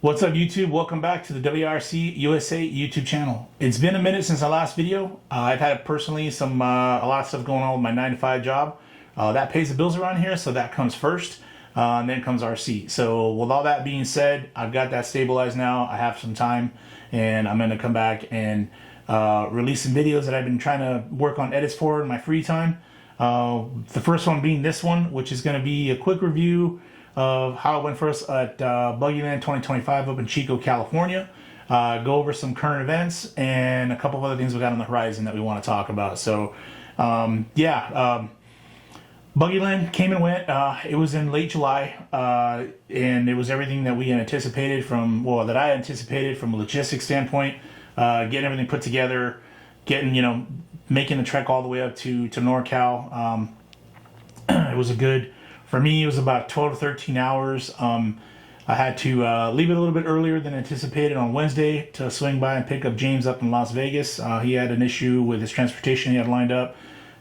What's up, YouTube? Welcome back to the WIRC USA YouTube channel. It's been a minute since the last video. I've had personally a lot of stuff going on with my 9-to-5 job. That pays the bills around here, so that comes first, and then comes RC. So with all that being said, I've got that stabilized now. I have some time, and I'm going to come back and release some videos that I've been trying to work on edits for in my free time. The first one being this one, which is going to be a quick review of how it went for us at Buggyland 2025 up in Chico, California. Go over some current events and a couple of other things we got on the horizon that we want to talk about. So, Buggyland came and went. It was in late July, and it was everything that we anticipated that I anticipated from a logistics standpoint, getting everything put together, making the trek all the way up to NorCal. It was for me, it was about 12 to 13 hours. I had to leave it a little bit earlier than anticipated on Wednesday to swing by and pick up James up in Las Vegas. He had an issue with his transportation he had lined up.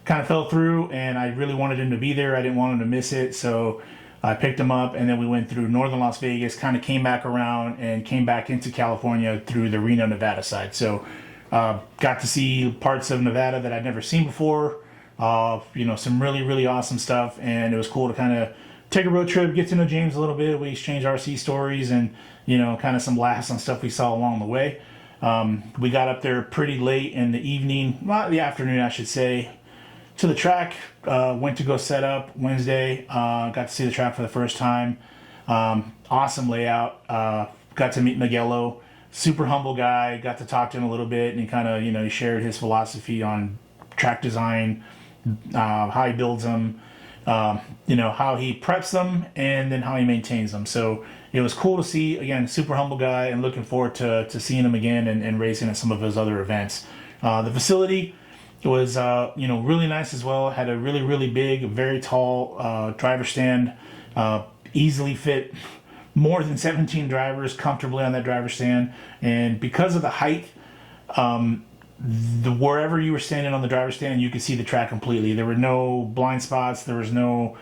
Kind of fell through, and I really wanted him to be there. I didn't want him to miss it, so I picked him up, and then we went through northern Las Vegas, kind of came back around, and came back into California through the Reno, Nevada side. So got to see parts of Nevada that I'd never seen before. Some really, really awesome stuff, and it was cool to kind of take a road trip, get to know James a little bit. We exchanged RC stories and, kind of some laughs on stuff we saw along the way. We got up there pretty late in the evening, well, the afternoon, I should say, to the track. Went to go set up Wednesday. Got to see the track for the first time. Awesome layout. Got to meet Miguelo, super humble guy. Got to talk to him a little bit, and he kind of, he shared his philosophy on track design, how he builds them, how he preps them, and then how he maintains them. So it was cool to see. Again, super humble guy, and looking forward to seeing him again and racing at some of his other events. The facility was really nice as well. Had a really, really big, very tall driver stand. Easily fit more than 17 drivers comfortably on that driver stand, and because of the height, wherever you were standing on the driver's stand, you could see the track completely. There were no blind spots. There was no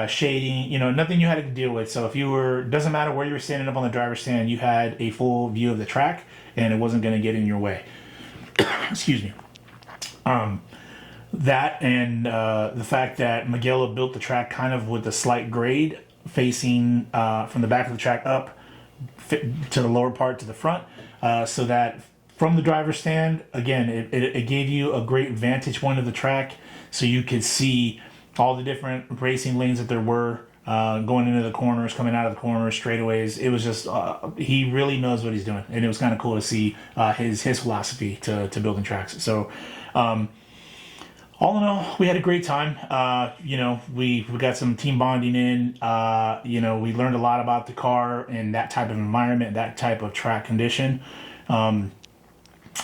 shading. Nothing you had to deal with. So doesn't matter where you were standing up on the driver's stand, you had a full view of the track, and it wasn't going to get in your way. Excuse me. That and the fact that Miguelo built the track kind of with a slight grade facing from the back of the track up to the lower part to the front, so that from the driver's stand, again, it gave you a great vantage point of the track, so you could see all the different racing lanes that there were, going into the corners, coming out of the corners, straightaways. It was just, he really knows what he's doing, and it was kind of cool to see his philosophy to building tracks. So, all in all, we had a great time. We got some team bonding in. We learned a lot about the car and that type of environment, that type of track condition.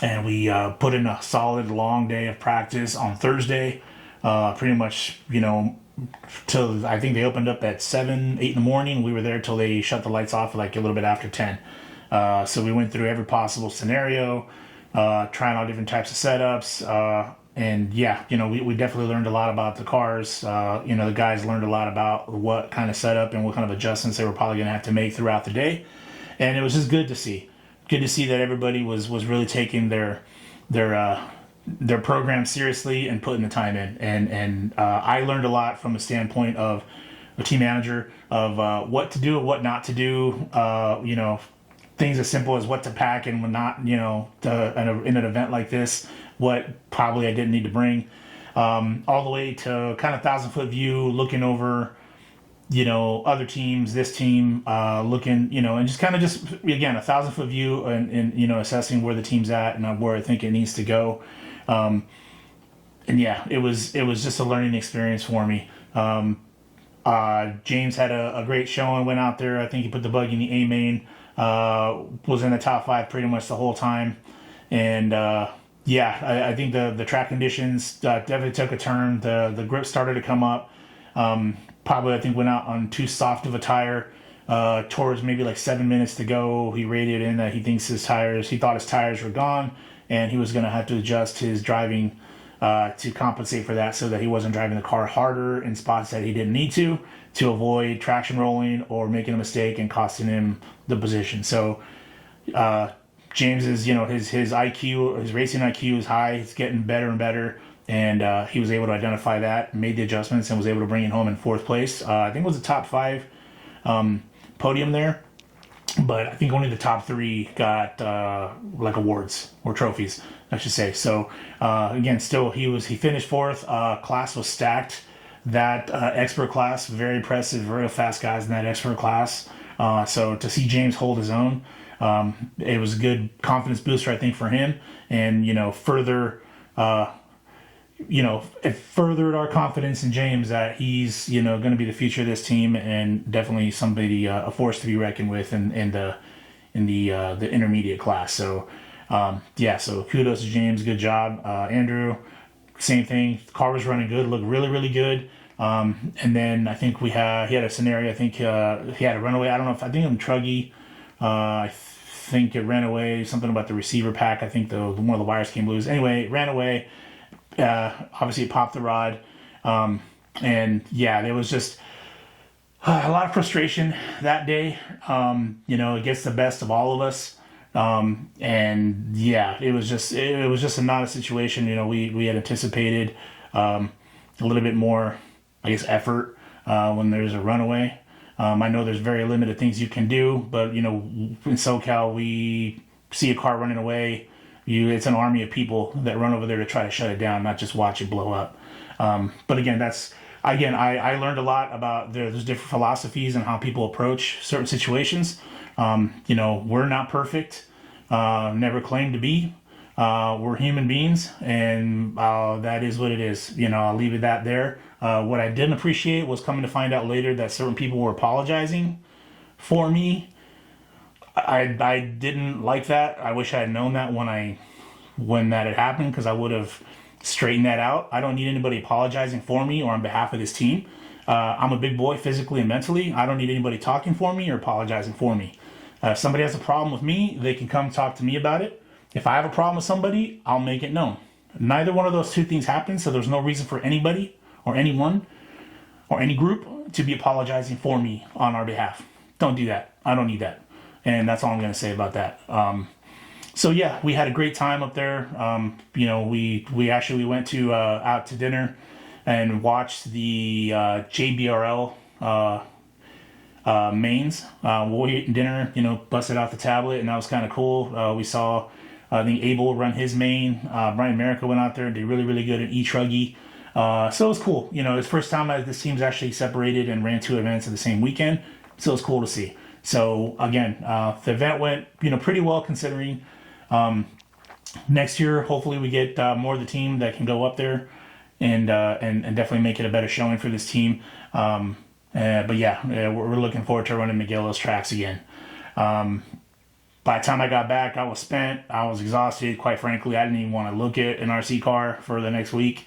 And we put in a solid long day of practice on Thursday, pretty much, till I think they opened up at 7, 8 in the morning. We were there till they shut the lights off like a little bit after 10. So we went through every possible scenario, trying all different types of setups. And yeah, we definitely learned a lot about the cars. The guys learned a lot about what kind of setup and what kind of adjustments they were probably going to have to make throughout the day. And it was just good to see. Good to see that everybody was really taking their program seriously and putting the time in. And I learned a lot from the standpoint of a team manager of what to do and what not to do. Things as simple as what to pack and what not. In an event like this, what probably I didn't need to bring. All the way to kind of 1,000-foot view, looking over other teams, this team, looking, and just kind of again, 1,000-foot view and assessing where the team's at and where I think it needs to go. And yeah, it was just a learning experience for me. James had a great showing, went out there. I think he put the buggy in the A main, was in the top 5 pretty much the whole time. And yeah, I think the track conditions definitely took a turn. The grip started to come up. Probably, I think, went out on too soft of a tire. Towards maybe like 7 minutes to go, he radioed in that he thought his tires were gone, and he was going to have to adjust his driving to compensate for that, so that he wasn't driving the car harder in spots that he didn't need to avoid traction rolling or making a mistake and costing him the position. So James is, his IQ, his racing IQ is high. It's getting better and better, and he was able to identify that, made the adjustments, and was able to bring it home in 4th place. I think it was a top 5 podium there, but I think only the top 3 got like awards or trophies, I should say. So again, still he finished 4th. Class was stacked. That expert class, very impressive, very fast guys in that expert class. So to see James hold his own, it was a good confidence booster, I think, for him, and further. It furthered our confidence in James that he's, going to be the future of this team, and definitely somebody, a force to be reckoned with in the intermediate class. So, so kudos to James. Good job. Andrew, same thing. The car was running good, looked really, really good. And then I think he had a scenario. I think he had a runaway. I don't know I think Truggy, I think it ran away. Something about the receiver pack. I think one of the wires came loose. Anyway, it ran away. Obviously it popped the rod, and yeah, there was just a lot of frustration that day. It gets the best of all of us, and yeah, it was just not a situation we had anticipated. A little bit more, I guess, effort when there's a runaway. I know there's very limited things you can do, but in SoCal we see a car running away. It's an army of people that run over there to try to shut it down, not just watch it blow up. But again, I learned a lot about there's different philosophies and how people approach certain situations. We're not perfect, never claimed to be. We're human beings, and that is what it is. I'll leave it there. What I didn't appreciate was coming to find out later that certain people were apologizing for me. I didn't like that. I wish I had known that when that had happened, because I would have straightened that out. I don't need anybody apologizing for me or on behalf of this team. I'm a big boy physically and mentally. I don't need anybody talking for me or apologizing for me. If somebody has a problem with me, they can come talk to me about it. If I have a problem with somebody, I'll make it known. Neither one of those two things happened, so there's no reason for anybody or anyone or any group to be apologizing for me on our behalf. Don't do that. I don't need that. And that's all I'm going to say about that. So yeah, we had a great time up there. We actually went to out to dinner and watched the JBRL mains. We ate dinner, busted out the tablet, and that was kind of cool. We saw, I think, Abel run his main. Brian America went out there and did really, really good at E-Truggy. So it was cool. It's the first time this team's actually separated and ran 2 events in the same weekend. So it was cool to see. So again, the event went, pretty well considering. Next year, hopefully we get more of the team that can go up there and definitely make it a better showing for this team. But yeah, we're looking forward to running Miguelo's tracks again. By the time I got back, I was spent. I was exhausted. Quite frankly, I didn't even want to look at an RC car for the next week.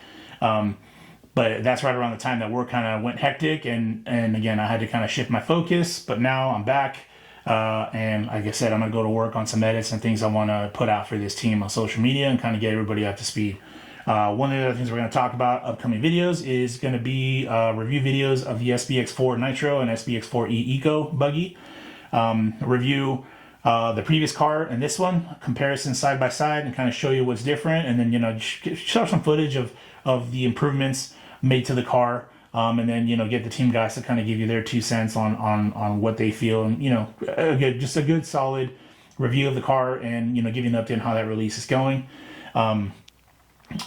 But that's right around the time that work kind of went hectic, and again, I had to kind of shift my focus. But now I'm back, and like I said, I'm gonna go to work on some edits and things I want to put out for this team on social media and kind of get everybody up to speed. One of the other things we're going to talk about upcoming videos is going to be review videos of the SBX4 Nitro and SBX4E Eco buggy. Review the previous car and this one, comparison side by side, and kind of show you what's different, and then show some footage of the improvements made to the car, and then get the team guys to kind of give you their 2 cents on what they feel, and just a good solid review of the car, and give you an update on how that release is going.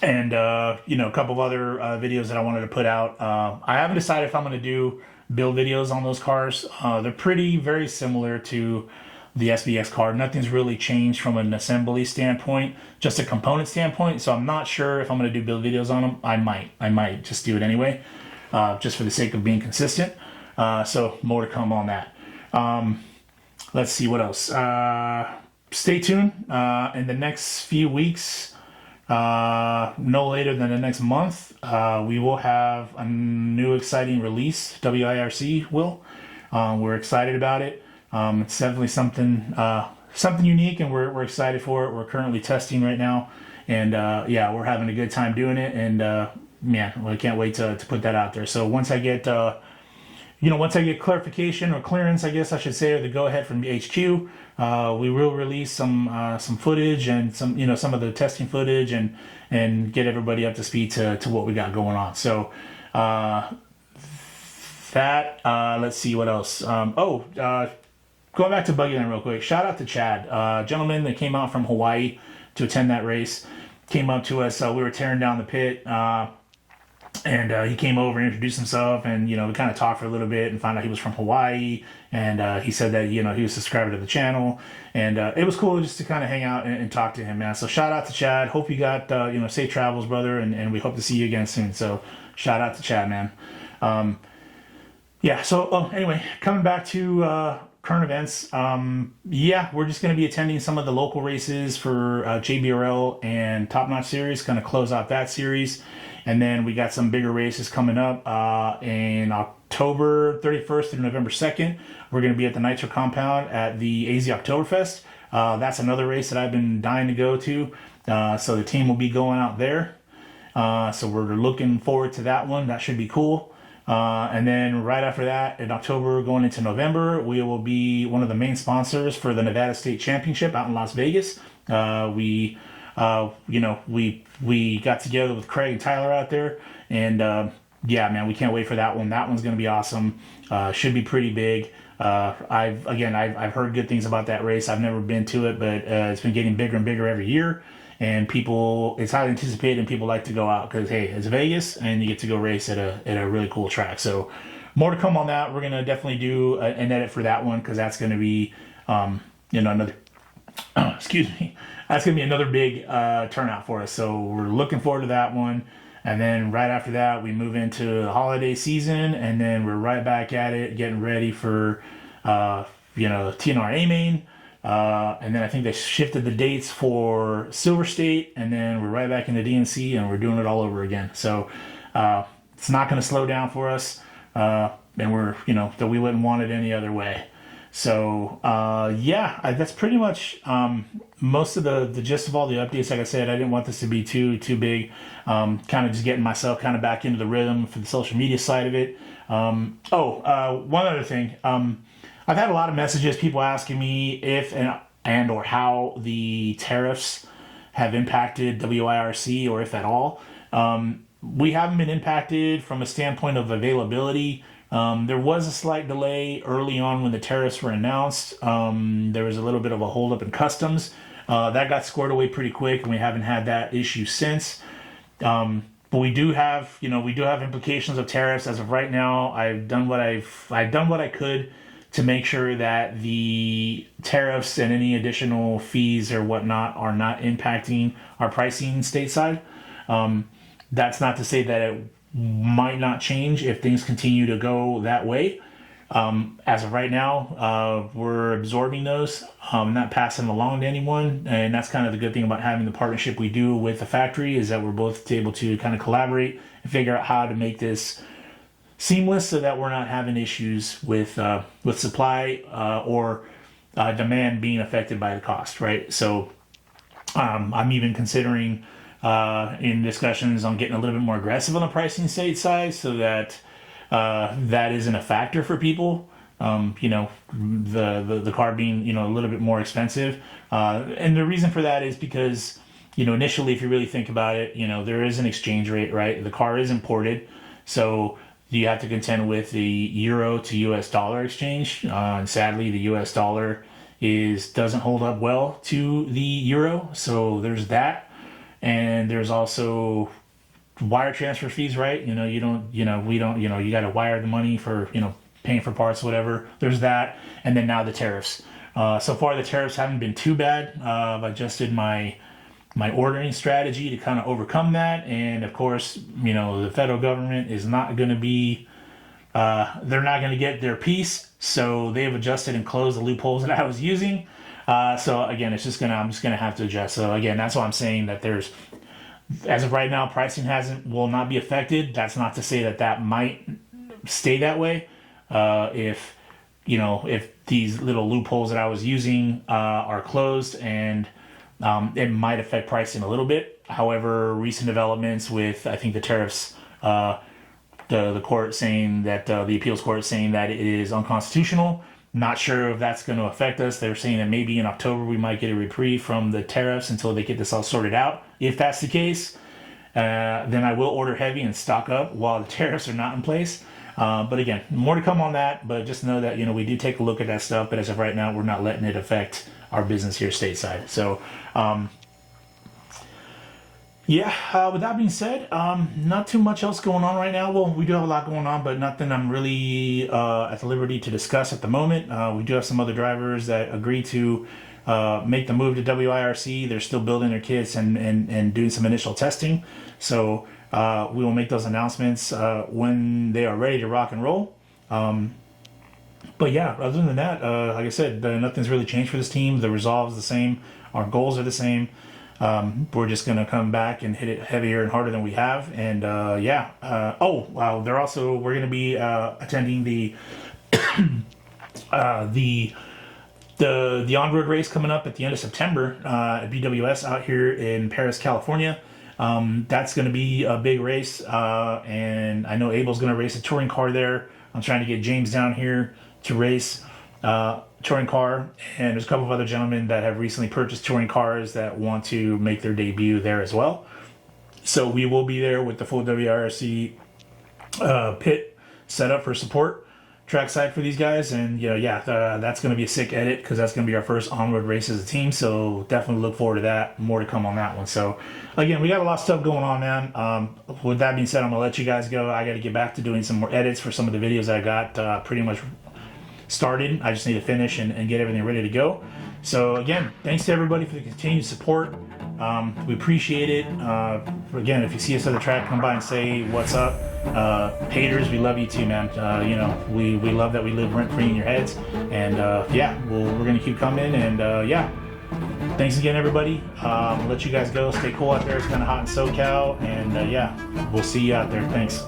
And a couple of other videos that I wanted to put out. I haven't decided if I'm going to do build videos on those cars. They're very similar to the SBX car. Nothing's really changed from an assembly standpoint, just a component standpoint. So I'm not sure if I'm going to do build videos on them. I might just do it anyway, just for the sake of being consistent. So more to come on that. Let's see what else. Stay tuned. In the next few weeks, no later than the next month, we will have a new exciting release. WIRC will. We're excited about it. It's definitely something unique, and we're excited for it. We're currently testing right now, and yeah, we're having a good time doing it. And man, I can't wait to put that out there. So once I get once I get clarification or clearance, I guess I should say, or the go ahead from the HQ, we will release some footage and some of the testing footage and get everybody up to speed to what we got going on. So let's see what else. Going back to Buggyland real quick. Shout out to Chad, gentleman that came out from Hawaii to attend that race. Came up to us. We were tearing down the pit. And he came over and introduced himself, and we kind of talked for a little bit and found out he was from Hawaii. And he said that he was a subscriber to the channel, and it was cool just to kind of hang out and talk to him, man. So shout out to Chad. Hope you got safe travels, brother, and we hope to see you again soon. So shout out to Chad, man. Yeah. So anyway, coming back to current events. Yeah, we're just going to be attending some of the local races for JBRL and Top Notch Series, kind of close out that series. And then we got some bigger races coming up in October 31st through November 2nd. We're going to be at the Nitro Compound at the AZ Oktoberfest. That's another race that I've been dying to go to. So the team will be going out there. So we're looking forward to that one. That should be cool. And then right after that, in October going into November, we will be one of the main sponsors for the Nevada State Championship out in Las Vegas. We got together with Craig and Tyler out there, and yeah, man, we can't wait for that one. That one's going to be awesome. Should be pretty big. I've heard good things about that race. I've never been to it, but it's been getting bigger and bigger every year. And it's highly anticipated, and people like to go out because, hey, it's Vegas, and you get to go race at a really cool track. So more to come on that. We're gonna definitely do an edit for that one because that's gonna be, another. Excuse me. That's gonna be another big turnout for us. So we're looking forward to that one. And then right after that, we move into the holiday season, and then we're right back at it, getting ready for, TNR A-Main. And then I think they shifted the dates for Silver State, and then we're right back into DNC, and we're doing it all over again. So it's not going to slow down for us, and we're that we wouldn't want it any other way. So that's pretty much most of the gist of all the updates. Like I said, I didn't want this to be too big. Kind of just getting myself kind of back into the rhythm for the social media side of it. One other thing. I've had a lot of messages, people asking me if and or how the tariffs have impacted WIRC, or if at all. We haven't been impacted from a standpoint of availability. There was a slight delay early on when the tariffs were announced. There was a little bit of a holdup in customs. That got squared away pretty quick, and we haven't had that issue since. But we do have implications of tariffs as of right now. I've done what I could to make sure that the tariffs and any additional fees or whatnot are not impacting our pricing stateside. That's not to say that it might not change if things continue to go that way. As of right now, we're absorbing those, not passing them along to anyone. And that's kind of the good thing about having the partnership we do with the factory, is that we're both able to kind of collaborate and figure out how to make this seamless so that we're not having issues with supply or demand being affected by the cost, right? So I'm even considering in discussions on getting a little bit more aggressive on the pricing stateside so that that isn't a factor for people. The car being a little bit more expensive, and the reason for that is because initially, if you really think about it, there is an exchange rate, right? The car is imported, so you have to contend with the euro to US dollar exchange. And sadly, the US dollar doesn't hold up well to the euro. So there's that. And there's also wire transfer fees, right? You got to wire the money for, paying for parts, whatever. There's that. And then now the tariffs. So far, the tariffs haven't been too bad. I've adjusted my ordering strategy to kind of overcome that. And of course, the federal government is not going to be they're not going to get their piece. So they have adjusted and closed the loopholes that I was using. So again, I'm just gonna have to adjust. So again, that's why I'm saying that there's, as of right now, pricing will not be affected. That's not to say that might stay that way. If these little loopholes that I was using are closed, and it might affect pricing a little bit. However, recent developments with, I think, the tariffs, the court saying that the appeals court saying that it is unconstitutional. Not sure if that's going to affect us. They're saying that maybe in October we might get a reprieve from the tariffs until they get this all sorted out. If that's the case, then I will order heavy and stock up while the tariffs are not in place. But again, more to come on that. But just know that we do take a look at that stuff. But as of right now, we're not letting it affect our business here stateside. So. With that being said, not too much else going on right now. Well, we do have a lot going on, but nothing I'm really at the liberty to discuss at the moment. We do have some other drivers that agree to make the move to WIRC. They're still building their kits and doing some initial testing. So we will make those announcements when they are ready to rock and roll. But yeah, other than that, like I said, nothing's really changed for this team. The resolve is the same. Our goals are the same. We're just going to come back and hit it heavier and harder than we have. And we're going to be attending the the on-road race coming up at the end of September at BWS out here in Paris, California. That's going to be a big race, and I know Abel's going to race a touring car there. I'm trying to get James down here to race touring car, and there's a couple of other gentlemen that have recently purchased touring cars that want to make their debut there as well. So we will be there with the full WRC pit set up for support trackside for these guys, and that's going to be a sick edit because that's going to be our first on-road race as a team. So definitely look forward to that. More to come on that one. So again, we got a lot of stuff going on, man. With that being said, I'm gonna let you guys go. I got to get back to doing some more edits for some of the videos I got pretty much started. I just need to finish and get everything ready to go. So again, thanks to everybody for the continued support. We appreciate it. Again, if you see us at the track, come by and say what's up. Haters, we love you too, man. We love that we live rent free in your heads. And we're gonna keep coming. And thanks again, everybody. I'll let you guys go. Stay cool out there. It's kind of hot in SoCal. And we'll see you out there. Thanks.